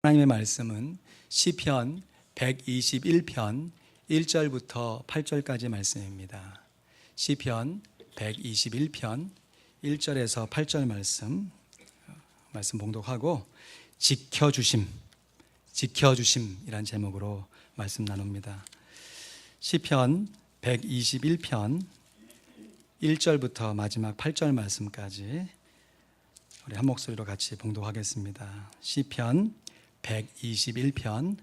하나님의 말씀은 시편 121편 1절부터 8절까지 말씀입니다. 시편 121편 1절에서 8절 말씀 봉독하고 지켜주심이란 제목으로 말씀 나눕니다. 시편 121편 1절부터 마지막 8절 말씀까지 우리 한 목소리로 같이 봉독하겠습니다. 시편 121편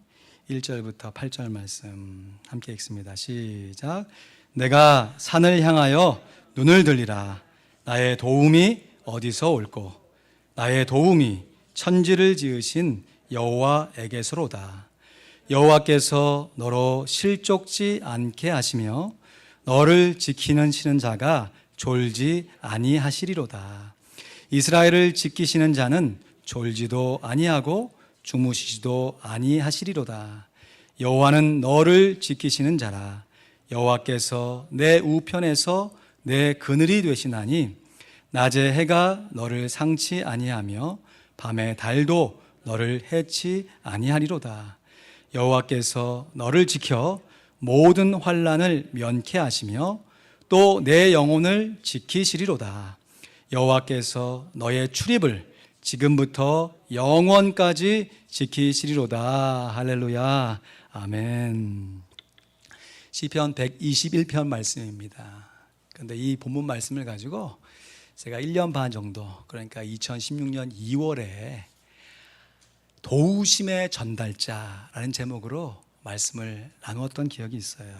1절부터 8절 말씀 함께 읽습니다. 시작. 내가 산을 향하여 눈을 들리라. 나의 도움이 어디서 올꼬? 나의 도움이 천지를 지으신 여호와에게서로다. 여호와께서 너로 실족지 않게 하시며 너를 지키는 자가 졸지 아니하시리로다. 이스라엘을 지키시는 자는 졸지도 아니하고 주무시지도 아니하시리로다. 여호와는 너를 지키시는 자라. 여호와께서 내 우편에서 내 그늘이 되시나니 낮에 해가 너를 상치 아니하며 밤에 달도 너를 해치 아니하리로다. 여호와께서 너를 지켜 모든 환난을 면케 하시며 또 내 영혼을 지키시리로다. 여호와께서 너의 출입을 지금부터 영원까지 지키시리로다. 할렐루야. 아멘. 시편 121편 말씀입니다. 그런데 이 본문 말씀을 가지고 제가 1년 반 정도, 그러니까 2016년 2월에 도우심의 전달자라는 제목으로 말씀을 나누었던 기억이 있어요.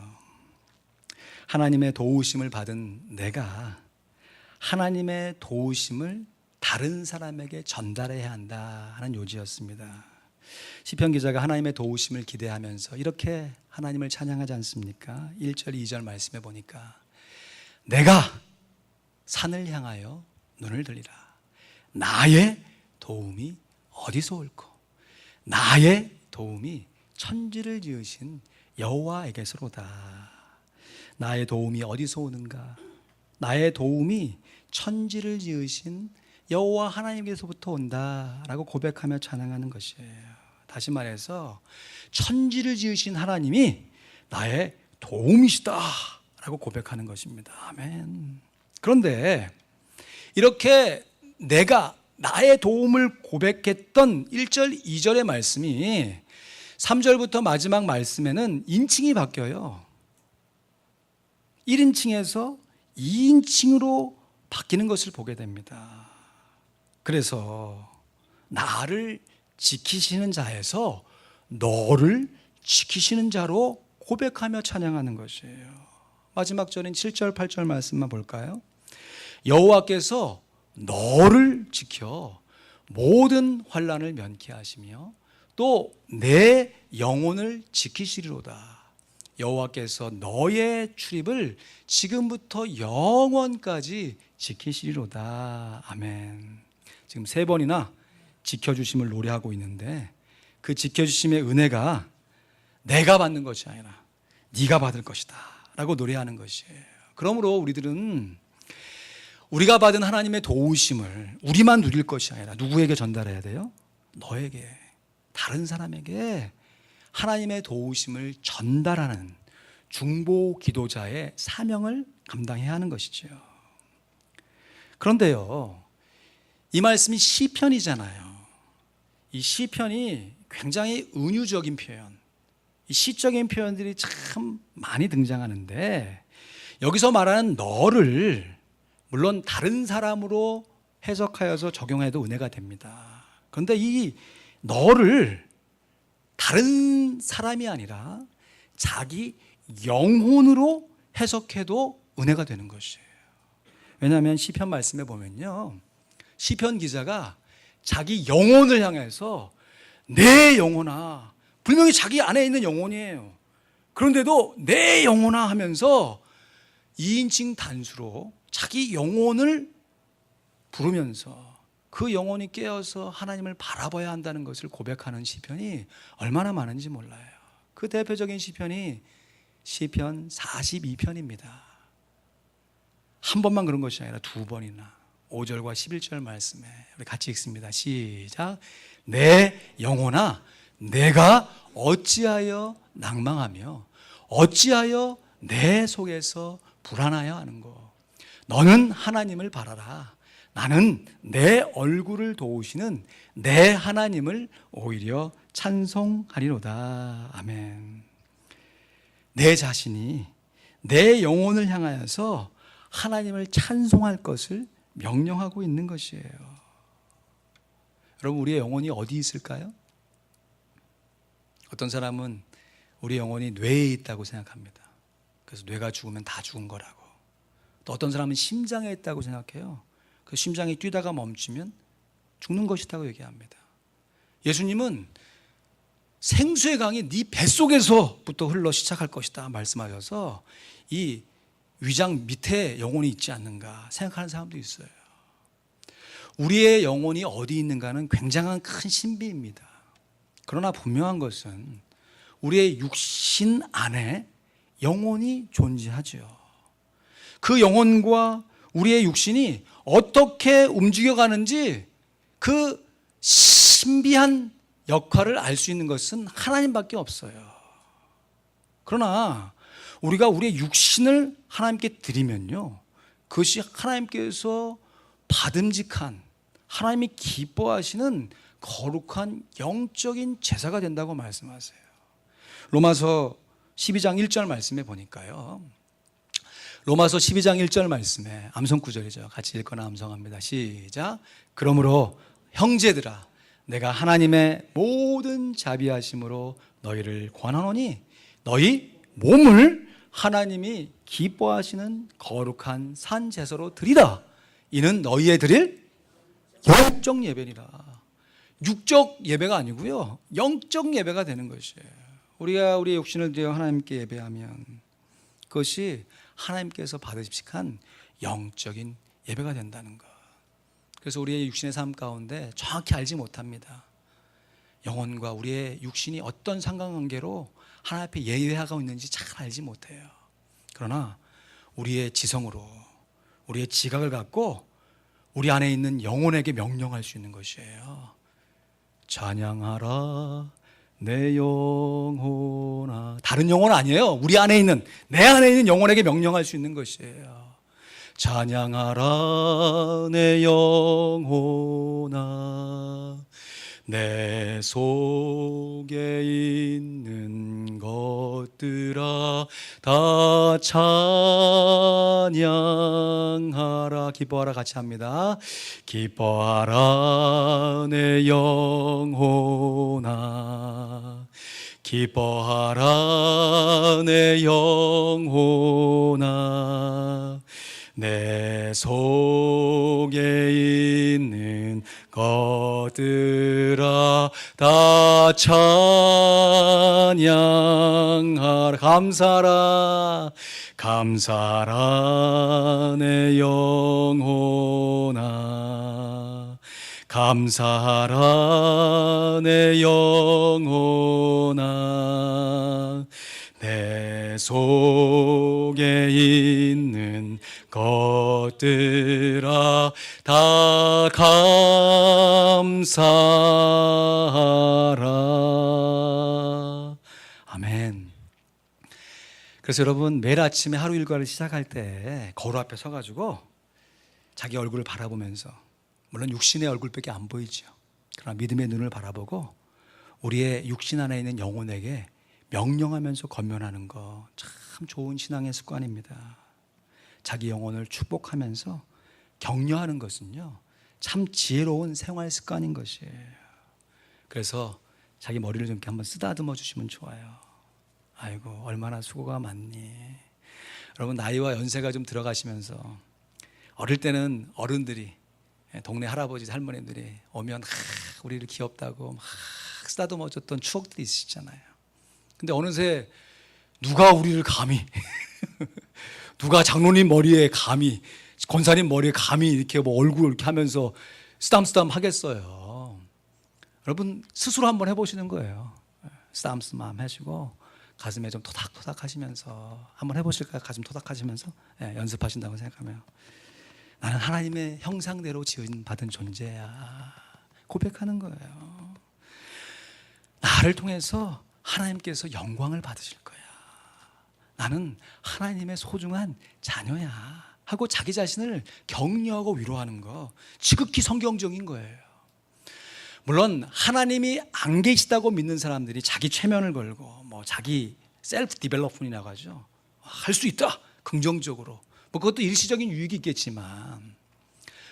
하나님의 도우심을 받은 내가 하나님의 도우심을 다른 사람에게 전달해야 한다 하는 요지였습니다. 시편 기자가 하나님의 도우심을 기대하면서 이렇게 하나님을 찬양하지 않습니까? 1절 2절 말씀해 보니까 내가 산을 향하여 눈을 들리라. 나의 도움이 어디서 올꼬? 나의 도움이 천지를 지으신 여호와에게서로다. 나의 도움이 어디서 오는가? 나의 도움이 천지를 지으신 여호와 하나님께서부터 온다라고 고백하며 찬양하는 것이에요. 다시 말해서 천지를 지으신 하나님이 나의 도움이시다라고 고백하는 것입니다. 아멘. 그런데 이렇게 내가 나의 도움을 고백했던 1절 2절의 말씀이 3절부터 마지막 말씀에는 인칭이 바뀌어요. 1인칭에서 2인칭으로 바뀌는 것을 보게 됩니다. 그래서 나를 지키시는 자에서 너를 지키시는 자로 고백하며 찬양하는 것이에요. 마지막 절인 7절 8절 말씀만 볼까요? 여호와께서 너를 지켜 모든 환난을 면케 하시며 또 내 영혼을 지키시리로다. 여호와께서 너의 출입을 지금부터 영원까지 지키시리로다. 아멘. 지금 3번이나 지켜주심을 노래하고 있는데 그 지켜주심의 은혜가 내가 받는 것이 아니라 네가 받을 것이다 라고 노래하는 것이에요. 그러므로 우리들은 우리가 받은 하나님의 도우심을 우리만 누릴 것이 아니라 누구에게 전달해야 돼요? 너에게, 다른 사람에게 하나님의 도우심을 전달하는 중보 기도자의 사명을 감당해야 하는 것이죠. 그런데요, 이 말씀이 시편이잖아요. 이 시편이 굉장히 은유적인 표현, 이 시적인 표현들이 참 많이 등장하는데 여기서 말하는 너를 물론 다른 사람으로 해석하여서 적용해도 은혜가 됩니다. 그런데 이 너를 다른 사람이 아니라 자기 영혼으로 해석해도 은혜가 되는 것이에요. 왜냐하면 시편 말씀에 보면요, 시편 기자가 자기 영혼을 향해서 내 영혼아, 분명히 자기 안에 있는 영혼이에요. 그런데도 내 영혼아 하면서 2인칭 단수로 자기 영혼을 부르면서 그 영혼이 깨어서 하나님을 바라봐야 한다는 것을 고백하는 시편이 얼마나 많은지 몰라요. 그 대표적인 시편이 시편 42편입니다. 한 번만 그런 것이 아니라 2번이나 5절과 11절 말씀에 우리 같이 읽습니다. 시작. 내 영혼아 내가 어찌하여 낭망하며 어찌하여 내 속에서 불안하여 하는고. 너는 하나님을 바라라. 나는 내 얼굴을 도우시는 내 하나님을 오히려 찬송하리로다. 아멘. 내 자신이 내 영혼을 향하여서 하나님을 찬송할 것을 명령하고 있는 것이에요. 여러분, 우리의 영혼이 어디 있을까요? 어떤 사람은 우리 영혼이 뇌에 있다고 생각합니다. 그래서 뇌가 죽으면 다 죽은 거라고. 또 어떤 사람은 심장에 있다고 생각해요. 그 심장이 뛰다가 멈추면 죽는 것이라고 얘기합니다. 예수님은 생수의 강이 네 뱃속에서부터 흘러 시작할 것이다 말씀하셔서 이 위장 밑에 영혼이 있지 않는가 생각하는 사람도 있어요. 우리의 영혼이 어디 있는가는 굉장한 큰 신비입니다. 그러나 분명한 것은 우리의 육신 안에 영혼이 존재하죠. 그 영혼과 우리의 육신이 어떻게 움직여가는지 그 신비한 역할을 알 수 있는 것은 하나님밖에 없어요. 그러나 우리가 우리의 육신을 하나님께 드리면요, 그것이 하나님께서 받음직한, 하나님이 기뻐하시는 거룩한 영적인 제사가 된다고 말씀하세요. 로마서 12장 1절 말씀에 보니까요, 로마서 12장 1절 말씀에 암송 구절이죠. 같이 읽거나 암송합니다. 시작. 그러므로 형제들아 내가 하나님의 모든 자비하심으로 너희를 권하노니 너희 몸을 하나님이 기뻐하시는 거룩한 산 제사로 드리라. 이는 너희의 드릴 영적 예배니라. 육적 예배가 아니고요, 영적 예배가 되는 것이에요. 우리가 우리의 육신을 드려 하나님께 예배하면 그것이 하나님께서 받으십시한 영적인 예배가 된다는 것. 그래서 우리의 육신의 삶 가운데 정확히 알지 못합니다. 영혼과 우리의 육신이 어떤 상관관계로 하나님 앞에 예배하고 있는지 잘 알지 못해요. 그러나 우리의 지성으로, 우리의 지각을 갖고 우리 안에 있는 영혼에게 명령할 수 있는 것이에요. 찬양하라 내 영혼아. 다른 영혼 아니에요. 우리 안에 있는, 내 안에 있는 영혼에게 명령할 수 있는 것이에요. 찬양하라 내 영혼아 내 속에 있는 것들아 다 찬양하라. 기뻐하라 같이 합니다. 기뻐하라 내 영혼아 기뻐하라 내 영혼아 내 속에 있는 것들아 다 찬양하라. 감사하라 감사하라 내 영혼아 감사하라 내 영혼아 내 속에 있는 것들아 다 감사하라. 아멘. 그래서 여러분, 매일 아침에 하루 일과를 시작할 때 거울 앞에 서가지고 자기 얼굴을 바라보면서, 물론 육신의 얼굴밖에 안 보이죠. 그러나 믿음의 눈을 바라보고 우리의 육신 안에 있는 영혼에게 명령하면서 권면하는 거 참 좋은 신앙의 습관입니다. 자기 영혼을 축복하면서 격려하는 것은요, 참 지혜로운 생활 습관인 것이에요. 그래서 자기 머리를 좀 이렇게 한번 쓰다듬어 주시면 좋아요. 아이고 얼마나 수고가 많니. 여러분, 나이와 연세가 좀 들어가시면서 어릴 때는 어른들이, 동네 할아버지 할머니들이 오면 우리를 귀엽다고 막 쓰다듬어 줬던 추억들이 있으시잖아요. 근데 어느새 누가 우리를 감히 누가 장로님 머리에 감히, 권사님 머리에 감히 이렇게 뭐 얼굴 이렇게 하면서 쓰담쓰담 하겠어요. 여러분 스스로 한번 해보시는 거예요. 쓰담쓰담 하시고 가슴에 좀 토닥토닥 하시면서 한번 해보실까요? 가슴 토닥하시면서 연습하신다고 생각하면, 나는 하나님의 형상대로 지은 받은 존재야 고백하는 거예요. 나를 통해서 하나님께서 영광을 받으실 거야. 나는 하나님의 소중한 자녀야 하고 자기 자신을 격려하고 위로하는 거 지극히 성경적인 거예요. 물론 하나님이 안 계시다고 믿는 사람들이 자기 최면을 걸고 자기 셀프 디벨롭먼이라고 하죠. 할 수 있다 긍정적으로 그것도 일시적인 유익이 있겠지만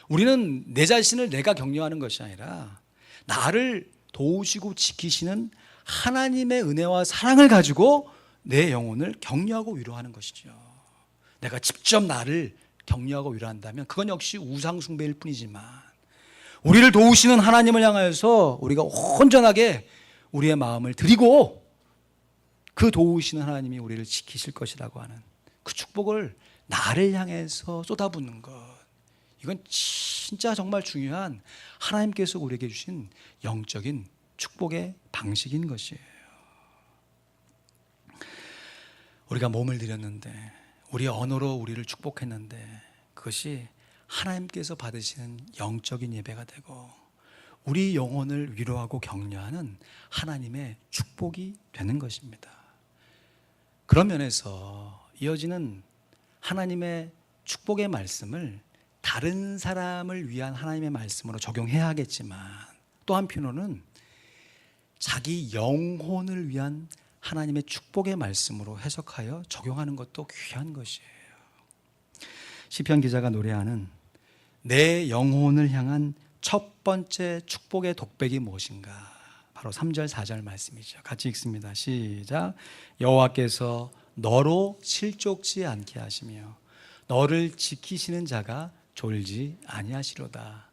우리는 내 자신을 내가 격려하는 것이 아니라 나를 도우시고 지키시는 하나님의 은혜와 사랑을 가지고 내 영혼을 격려하고 위로하는 것이죠. 내가 직접 나를 격려하고 위로한다면 그건 역시 우상 숭배일 뿐이지만 우리를 도우시는 하나님을 향하여서 우리가 온전하게 우리의 마음을 드리고 그 도우시는 하나님이 우리를 지키실 것이라고 하는 그 축복을 나를 향해서 쏟아붓는 것, 이건 진짜 정말 중요한 하나님께서 우리에게 주신 영적인 축복의 방식인 것이에요. 우리가 몸을 드렸는데 우리의 언어로 우리를 축복했는데 그것이 하나님께서 받으시는 영적인 예배가 되고 우리 영혼을 위로하고 격려하는 하나님의 축복이 되는 것입니다. 그런 면에서 이어지는 하나님의 축복의 말씀을 다른 사람을 위한 하나님의 말씀으로 적용해야 하겠지만 또 한편으로는 자기 영혼을 위한 하나님의 축복의 말씀으로 해석하여 적용하는 것도 귀한 것이에요. 시편 기자가 노래하는 내 영혼을 향한 첫 번째 축복의 독백이 무엇인가? 바로 3절 4절 말씀이죠. 같이 읽습니다. 시작. 여호와께서 너로 실족지 않게 하시며 너를 지키시는 자가 졸지 아니하시로다.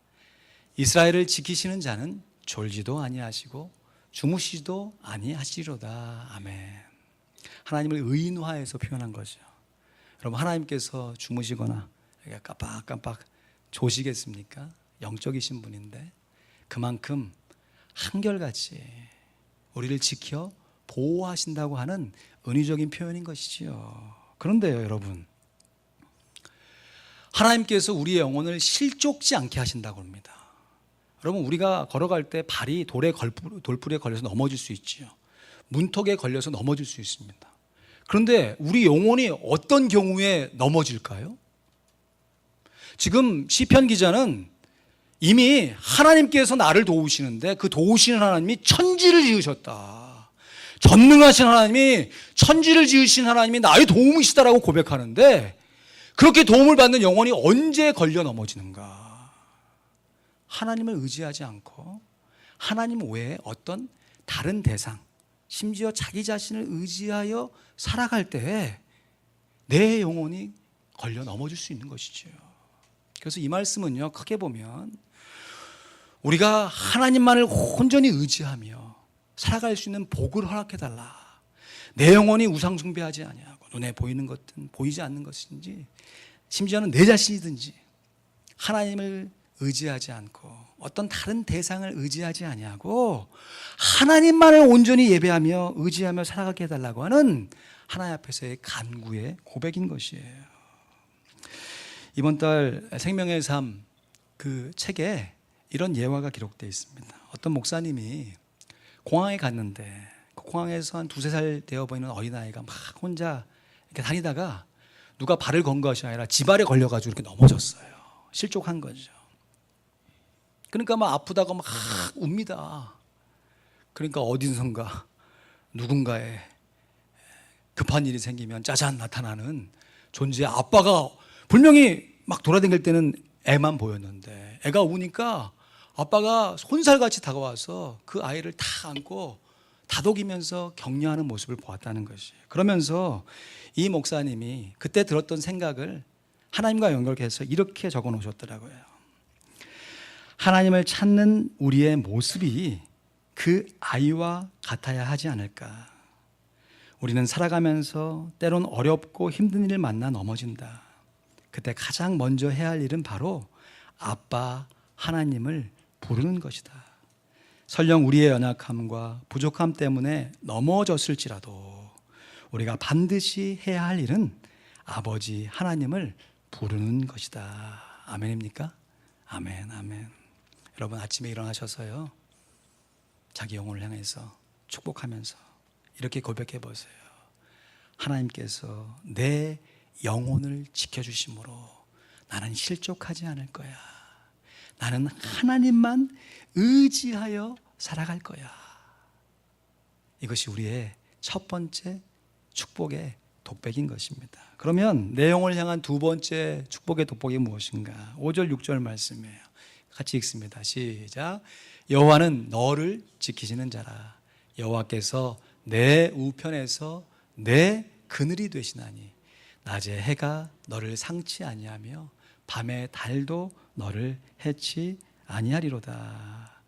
이스라엘을 지키시는 자는 졸지도 아니하시고 주무시지도 아니하시리로다. 아멘. 하나님을 의인화해서 표현한 거죠. 여러분, 하나님께서 주무시거나 깜빡깜빡 조시겠습니까? 영적이신 분인데 그만큼 한결같이 우리를 지켜 보호하신다고 하는 은유적인 표현인 것이지요. 그런데요, 여러분, 하나님께서 우리의 영혼을 실족지 않게 하신다고 합니다. 여러분, 우리가 걸어갈 때 발이 돌풀에 걸려서 넘어질 수 있지요. 문턱에 걸려서 넘어질 수 있습니다. 그런데 우리 영혼이 어떤 경우에 넘어질까요? 지금 시편 기자는 이미 하나님께서 나를 도우시는데 그 도우시는 하나님이 천지를 지으셨다. 전능하신 하나님이, 천지를 지으신 하나님이 나의 도움이시다라고 고백하는데 그렇게 도움을 받는 영혼이 언제 걸려 넘어지는가? 하나님을 의지하지 않고 하나님 외에 어떤 다른 대상, 심지어 자기 자신을 의지하여 살아갈 때에 내 영혼이 걸려 넘어질 수 있는 것이죠. 그래서 이 말씀은요, 크게 보면 우리가 하나님만을 온전히 의지하며 살아갈 수 있는 복을 허락해달라. 내 영혼이 우상 숭배하지 아니하고 눈에 보이는 것든 보이지 않는 것인지 심지어는 내 자신이든지 하나님을 의지하지 않고 어떤 다른 대상을 의지하지 아니하고 하나님만을 온전히 예배하며 의지하며 살아가게 해달라고 하는 하나님 앞에서의 간구의 고백인 것이에요. 이번 달 생명의 삶 그 책에 이런 예화가 기록되어 있습니다. 어떤 목사님이 공항에 갔는데 그 공항에서 한 2-3살 되어 보이는 어린아이가 막 혼자 이렇게 다니다가 누가 발을 건 것이 아니라 지발에 걸려가지고 이렇게 넘어졌어요. 실족한 거죠. 그러니까 막 아프다가 막 웁니다. 그러니까 어디선가 누군가의 급한 일이 생기면 짜잔 나타나는 존재의 아빠가 분명히 막 돌아다닐 때는 애만 보였는데 애가 우니까 아빠가 손살같이 다가와서 그 아이를 다 안고 다독이면서 격려하는 모습을 보았다는 것이에요. 그러면서 이 목사님이 그때 들었던 생각을 하나님과 연결해서 이렇게 적어 놓으셨더라고요. 하나님을 찾는 우리의 모습이 그 아이와 같아야 하지 않을까. 우리는 살아가면서 때론 어렵고 힘든 일을 만나 넘어진다. 그때 가장 먼저 해야 할 일은 바로 아빠 하나님을 부르는 것이다. 설령 우리의 연약함과 부족함 때문에 넘어졌을지라도 우리가 반드시 해야 할 일은 아버지 하나님을 부르는 것이다. 아멘입니까? 아멘, 아멘. 여러분, 아침에 일어나셔서요, 자기 영혼을 향해서 축복하면서 이렇게 고백해 보세요. 하나님께서 내 영혼을 지켜주심으로 나는 실족하지 않을 거야. 나는 하나님만 의지하여 살아갈 거야. 이것이 우리의 첫 번째 축복의 독백인 것입니다. 그러면 내 영혼을 향한 두 번째 축복의 독백이 무엇인가? 5절 6절 말씀이에요. 같이 읽습니다. 시작. 여호와는 너를 지키시는 자라. 여호와께서 내 우편에서 내 그늘이 되시나니 낮에 해가 너를 상치 아니하며 밤에 달도 너를 해치 아니하리로다.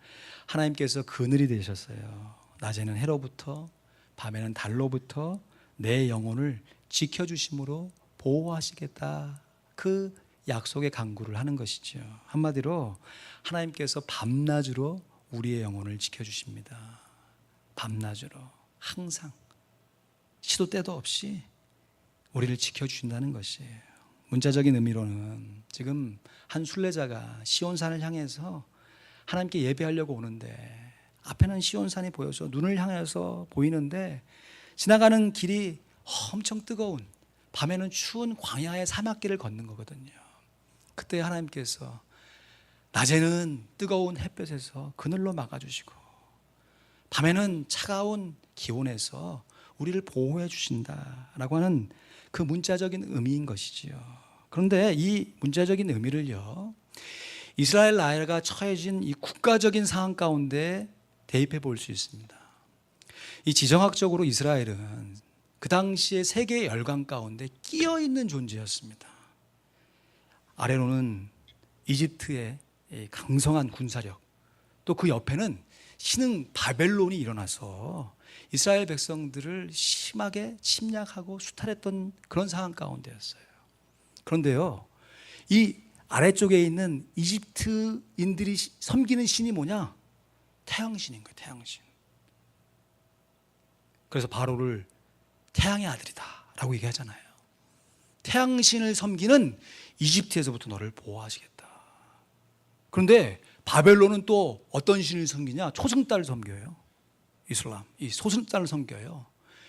하나님께서 그늘이 되셨어요. 낮에는 해로부터 밤에는 달로부터 내 영혼을 지켜주심으로 보호하시겠다. 그 약속의 강구를 하는 것이죠. 한마디로 하나님께서 밤낮으로 우리의 영혼을 지켜주십니다. 밤낮으로 항상 시도 때도 없이 우리를 지켜주신다는 것이에요. 문자적인 의미로는 지금 한 순례자가 시온산을 향해서 하나님께 예배하려고 오는데 앞에는 시온산이 보여서 눈을 향해서 보이는데 지나가는 길이 엄청 뜨거운, 밤에는 추운 광야의 사막길을 걷는 거거든요. 그때 하나님께서 낮에는 뜨거운 햇볕에서 그늘로 막아주시고 밤에는 차가운 기온에서 우리를 보호해 주신다라고 하는 그 문자적인 의미인 것이지요. 그런데 이 문자적인 의미를요, 이스라엘 나라가 처해진 이 국가적인 상황 가운데 대입해 볼 수 있습니다. 이 지정학적으로 이스라엘은 그 당시에 세계 열강 가운데 끼어 있는 존재였습니다. 아래로는 이집트의 강성한 군사력, 또 그 옆에는 신흥 바벨론이 일어나서 이스라엘 백성들을 심하게 침략하고 수탈했던 그런 상황 가운데였어요. 그런데요, 이 아래쪽에 있는 이집트인들이 섬기는 신이 뭐냐? 태양신인 거예요. 태양신. 그래서 바로를 태양의 아들이다 라고 얘기하잖아요. 태양신을 섬기는 이집트에서부터 너를 보호하시겠다. 그런데 바벨론은 또 어떤 신을 섬기냐? 초승달을 섬겨요. 이슬람, 이 초승달을 섬겨요.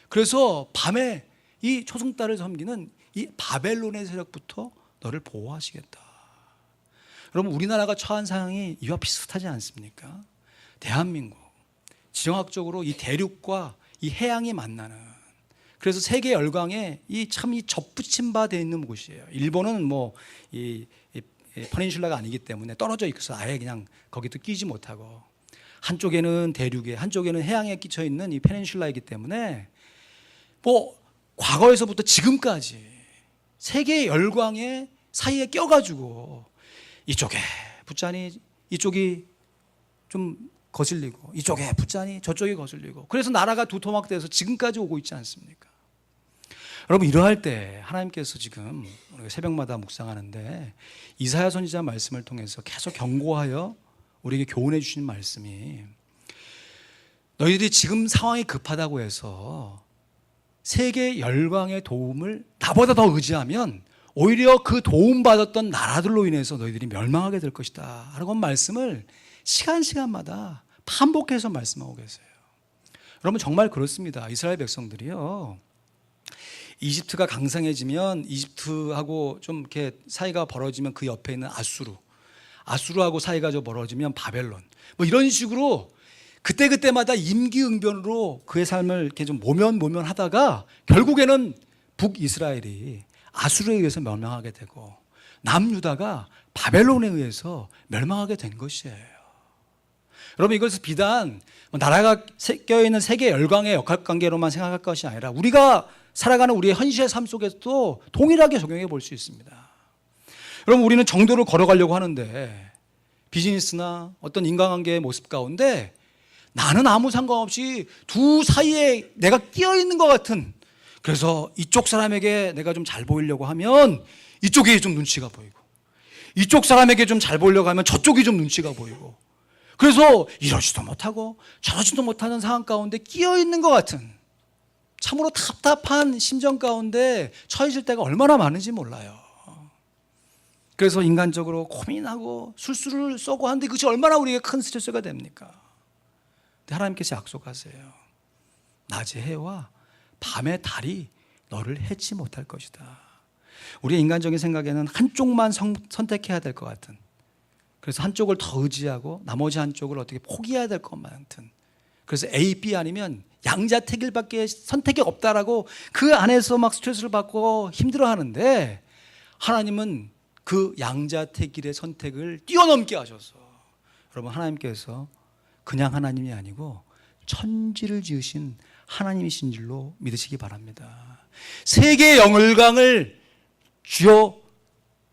그래서 밤에 이 초승달을 섬기는 이 바벨론의 세력부터 너를 보호하시겠다. 여러분, 우리나라가 처한 상황이 이와 비슷하지 않습니까? 대한민국, 지정학적으로 이 대륙과 이 해양이 만나는, 그래서 세계 열강에 이 접붙임 바 되어 있는 곳이에요. 일본은 이 페닌슐라가 아니기 때문에 떨어져 있어서 아예 그냥 거기도 끼지 못하고, 한쪽에는 대륙에, 한쪽에는 해양에 끼쳐 있는 이 페닌슐라이기 때문에 과거에서부터 지금까지 세계 열강의 사이에 껴가지고 이쪽에 붙자니 이쪽이 좀 거슬리고, 이쪽에 붙자니 저쪽이 거슬리고, 그래서 나라가 두토막돼서 지금까지 오고 있지 않습니까? 여러분, 이러할 때 하나님께서 지금 우리가 새벽마다 묵상하는데 이사야 선지자 말씀을 통해서 계속 경고하여 우리에게 교훈해 주시는 말씀이, 너희들이 지금 상황이 급하다고 해서 세계 열강의 도움을 나보다 더 의지하면 오히려 그 도움받았던 나라들로 인해서 너희들이 멸망하게 될 것이다 라고 말씀을 시간마다 반복해서 말씀하고 계세요. 여러분, 정말 그렇습니다. 이스라엘 백성들이요, 이집트가 강성해지면 이집트하고 좀 이렇게 사이가 벌어지면 그 옆에 있는 아수르하고 사이가 좀 벌어지면 바벨론, 이런 식으로 그때마다 임기응변으로 그의 삶을 이렇게 좀 모면하다가 결국에는 북이스라엘이 아수르에 의해서 멸망하게 되고 남유다가 바벨론에 의해서 멸망하게 된 것이에요. 여러분, 이것을 비단 나라가 껴있는 세계 열강의 역할관계로만 생각할 것이 아니라 우리가 살아가는 우리의 현실의 삶 속에서도 동일하게 적용해 볼 수 있습니다. 여러분, 우리는 정도를 걸어가려고 하는데 비즈니스나 어떤 인간관계의 모습 가운데 나는 아무 상관없이 두 사이에 내가 끼어 있는 것 같은, 그래서 이쪽 사람에게 내가 좀 잘 보이려고 하면 이쪽이 좀 눈치가 보이고, 이쪽 사람에게 좀 잘 보이려고 하면 저쪽이 좀 눈치가 보이고, 그래서 이러지도 못하고 저러지도 못하는 상황 가운데 끼어 있는 것 같은, 참으로 답답한 심정 가운데 처해질 때가 얼마나 많은지 몰라요. 그래서 인간적으로 고민하고 술수를 쏘고 하는데 그것이 얼마나 우리에게 큰 스트레스가 됩니까? 근데 하나님께서 약속하세요. 낮의 해와 밤의 달이 너를 해치 못할 것이다. 우리의 인간적인 생각에는 한쪽만 선택해야 될 것 같은, 그래서 한쪽을 더 의지하고 나머지 한쪽을 어떻게 포기해야 될 것만 같은, 그래서 A, B 아니면 양자택일밖에 선택이 없다라고 그 안에서 막 스트레스를 받고 힘들어하는데, 하나님은 그 양자택일의 선택을 뛰어넘게 하셔서, 여러분, 하나님께서 그냥 하나님이 아니고 천지를 지으신 하나님이신 줄로 믿으시기 바랍니다. 세계의 영을강을 쥐어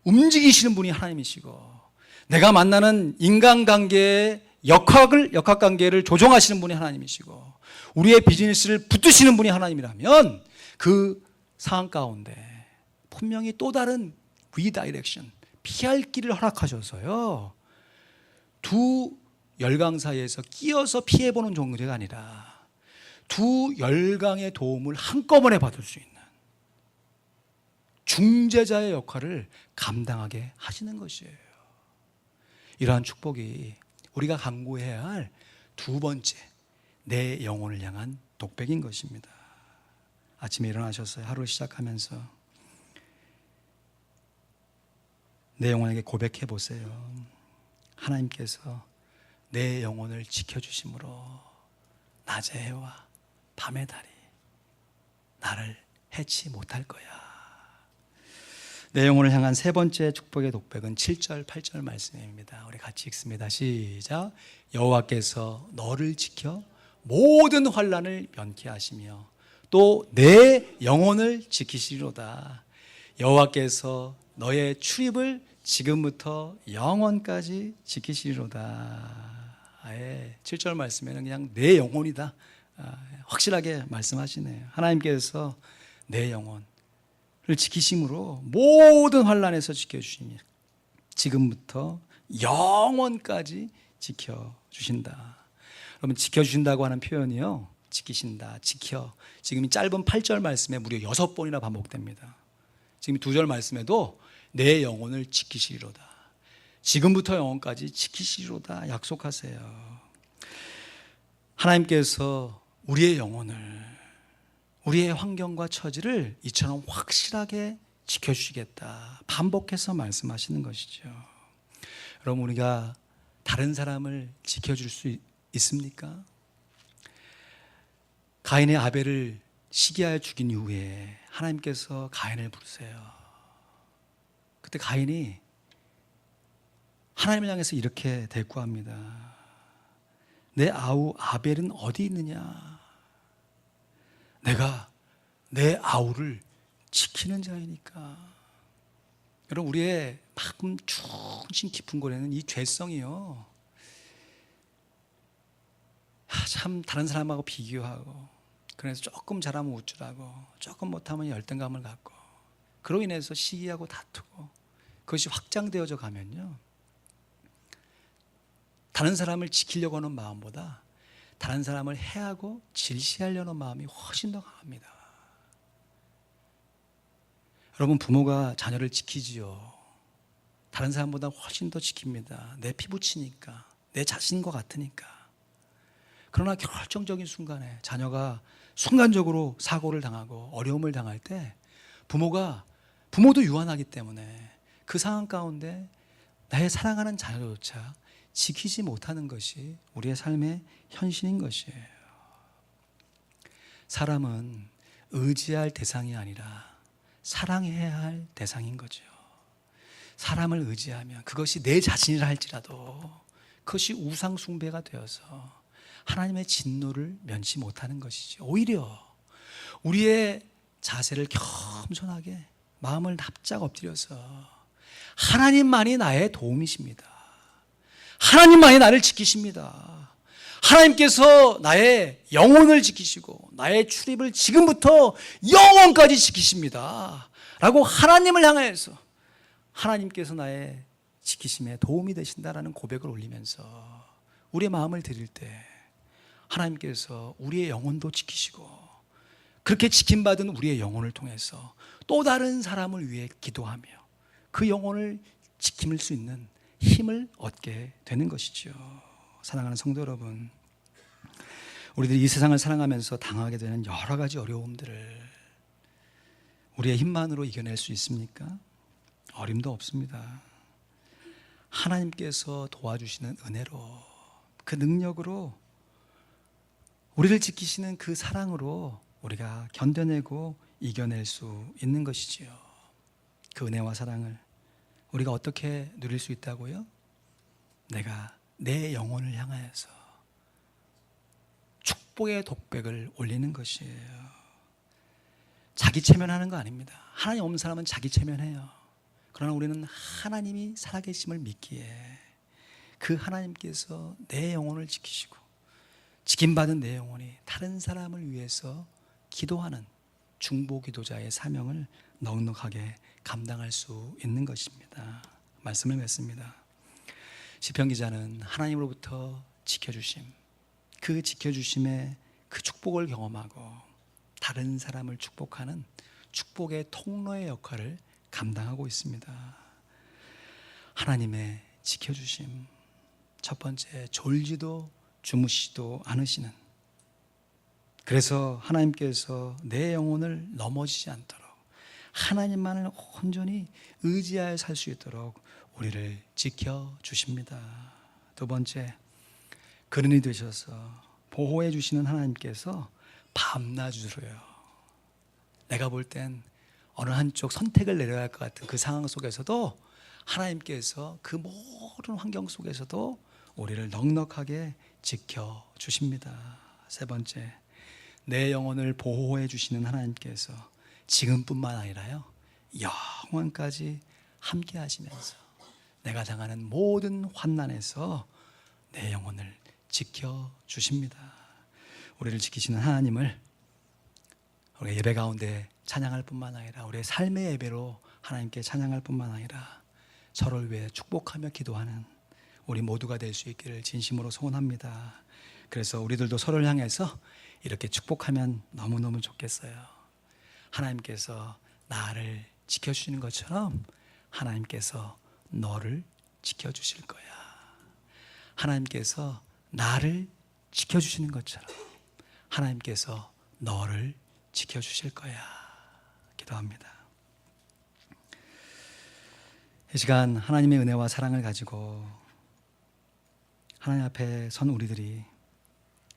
움직이시는 분이 하나님이시고, 내가 만나는 인간관계의 역학관계를 조정하시는 분이 하나님이시고, 우리의 비즈니스를 붙드시는 분이 하나님이라면 그 상황 가운데 분명히 또 다른 리다이렉션, 피할 길을 허락하셔서요, 두 열강 사이에서 끼어서 피해보는 정도가 아니라 두 열강의 도움을 한꺼번에 받을 수 있는 중재자의 역할을 감당하게 하시는 것이에요. 이러한 축복이 우리가 간구해야 할 두 번째, 내 영혼을 향한 독백인 것입니다. 아침에 일어나셨어요. 하루 시작하면서 내 영혼에게 고백해 보세요. 하나님께서 내 영혼을 지켜주심으로 낮의 해와 밤의 달이 나를 해치 못할 거야. 내 영혼을 향한 세 번째 축복의 독백은 7절, 8절 말씀입니다. 우리 같이 읽습니다. 시작. 여호와께서 너를 지켜 모든 환난을 면케 하시며 또 내 영혼을 지키시리로다. 여호와께서 너의 출입을 지금부터 영원까지 지키시리로다. 아예 7절 말씀에는 그냥 내 영혼이다, 확실하게 말씀하시네요. 하나님께서 내 영혼을 지키심으로 모든 환난에서 지켜주시니 지금부터 영원까지 지켜주신다. 여러분, 지켜주신다고 하는 표현이요, 지키신다, 지켜, 지금 이 짧은 8절 말씀에 무려 6번이나 반복됩니다. 지금 2절 말씀에도 내 영혼을 지키시리로다, 지금부터 영원까지 지키시리로다 약속하세요. 하나님께서 우리의 영혼을, 우리의 환경과 처지를 이처럼 확실하게 지켜주시겠다 반복해서 말씀하시는 것이죠. 여러분, 우리가 다른 사람을 지켜줄 수 있습니까? 가인의 아벨을 시기하여 죽인 이후에 하나님께서 가인을 부르세요. 그때 가인이 하나님을 향해서 이렇게 대꾸합니다. 내 아우 아벨은 어디 있느냐? 내가 내 아우를 지키는 자이니까. 여러분, 우리의 만큼 중심 깊은 곳에는 이 죄성이요, 참 다른 사람하고 비교하고, 그래서 조금 잘하면 우쭐하고 조금 못하면 열등감을 갖고, 그로 인해서 시기하고 다투고, 그것이 확장되어져 가면요, 다른 사람을 지키려고 하는 마음보다 다른 사람을 해하고 질시하려는 마음이 훨씬 더 강합니다. 여러분, 부모가 자녀를 지키지요. 다른 사람보다 훨씬 더 지킵니다. 내 피부치니까, 내 자신과 같으니까. 그러나 결정적인 순간에 자녀가 순간적으로 사고를 당하고 어려움을 당할 때 부모도 유한하기 때문에 그 상황 가운데 나의 사랑하는 자녀조차 지키지 못하는 것이 우리의 삶의 현실인 것이에요. 사람은 의지할 대상이 아니라 사랑해야 할 대상인 거죠. 사람을 의지하면 그것이 내 자신이라 할지라도 그것이 우상 숭배가 되어서 하나님의 진노를 면치 못하는 것이죠. 오히려 우리의 자세를 겸손하게 마음을 납작 엎드려서 하나님만이 나의 도움이십니다. 하나님만이 나를 지키십니다. 하나님께서 나의 영혼을 지키시고 나의 출입을 지금부터 영원까지 지키십니다 라고 하나님을 향해서 하나님께서 나의 지키심에 도움이 되신다라는 고백을 올리면서 우리의 마음을 드릴 때 하나님께서 우리의 영혼도 지키시고, 그렇게 지킴받은 우리의 영혼을 통해서 또 다른 사람을 위해 기도하며 그 영혼을 지킬 수 있는 힘을 얻게 되는 것이죠. 사랑하는 성도 여러분, 우리들이 이 세상을 살아가면서 당하게 되는 여러 가지 어려움들을 우리의 힘만으로 이겨낼 수 있습니까? 어림도 없습니다. 하나님께서 도와주시는 은혜로, 그 능력으로, 우리를 지키시는 그 사랑으로 우리가 견뎌내고 이겨낼 수 있는 것이지요. 그 은혜와 사랑을 우리가 어떻게 누릴 수 있다고요? 내가 내 영혼을 향하여서 축복의 독백을 올리는 것이에요. 자기 체면하는 거 아닙니다. 하나님 없는 사람은 자기 체면해요. 그러나 우리는 하나님이 살아계심을 믿기에 그 하나님께서 내 영혼을 지키시고 지킴받은 내 영혼이 다른 사람을 위해서 기도하는 중보기도자의 사명을 넉넉하게 감당할 수 있는 것입니다. 말씀을 맺습니다. 시편 기자는 하나님으로부터 지켜주심, 그 지켜주심의 그 축복을 경험하고 다른 사람을 축복하는 축복의 통로의 역할을 감당하고 있습니다. 하나님의 지켜주심, 첫 번째, 졸지도 주무시지도 않으시는, 그래서 하나님께서 내 영혼을 넘어지지 않도록 하나님만을 온전히 의지하여 살 수 있도록 우리를 지켜주십니다. 두 번째, 근원이 되셔서 보호해 주시는 하나님께서 밤낮으로요, 내가 볼 땐 어느 한쪽 선택을 내려야 할 것 같은 그 상황 속에서도 하나님께서 그 모든 환경 속에서도 우리를 넉넉하게 지켜주십니다. 세 번째, 내 영혼을 보호해 주시는 하나님께서 지금뿐만 아니라요, 영원까지 함께 하시면서 내가 당하는 모든 환난에서 내 영혼을 지켜주십니다. 우리를 지키시는 하나님을 우리가 예배 가운데 찬양할 뿐만 아니라 우리의 삶의 예배로 하나님께 찬양할 뿐만 아니라 서로를 위해 축복하며 기도하는 우리 모두가 될 수 있기를 진심으로 소원합니다. 그래서 우리들도 서로를 향해서 이렇게 축복하면 너무너무 좋겠어요. 하나님께서 나를 지켜주시는 것처럼 하나님께서 너를 지켜주실 거야. 하나님께서 나를 지켜주시는 것처럼 하나님께서 너를 지켜주실 거야. 기도합니다. 이 시간 하나님의 은혜와 사랑을 가지고 하나님 앞에 선 우리들이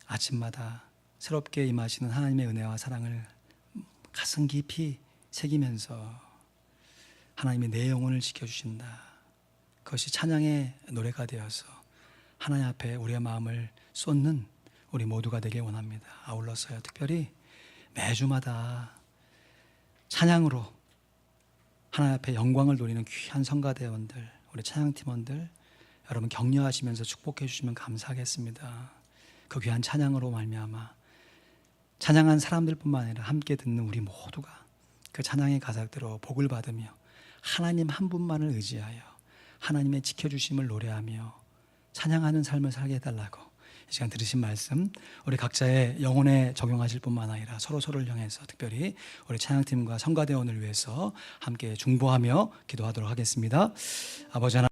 아침마다 새롭게 임하시는 하나님의 은혜와 사랑을 가슴 깊이 새기면서 하나님이 내 영혼을 지켜주신다, 그것이 찬양의 노래가 되어서 하나님 앞에 우리의 마음을 쏟는 우리 모두가 되길 원합니다. 아울러서요, 특별히 매주마다 찬양으로 하나님 앞에 영광을 돌리는 귀한 성가대원들, 우리 찬양팀원들 여러분 격려하시면서 축복해 주시면 감사하겠습니다. 그 귀한 찬양으로 말미암아 찬양한 사람들뿐만 아니라 함께 듣는 우리 모두가 그 찬양의 가사대로 복을 받으며 하나님 한 분만을 의지하여 하나님의 지켜주심을 노래하며 찬양하는 삶을 살게 해달라고 이 시간 들으신 말씀 우리 각자의 영혼에 적용하실 뿐만 아니라 서로를 향해서 특별히 우리 찬양팀과 성가대원을 위해서 함께 중보하며 기도하도록 하겠습니다. 아버지 하나님,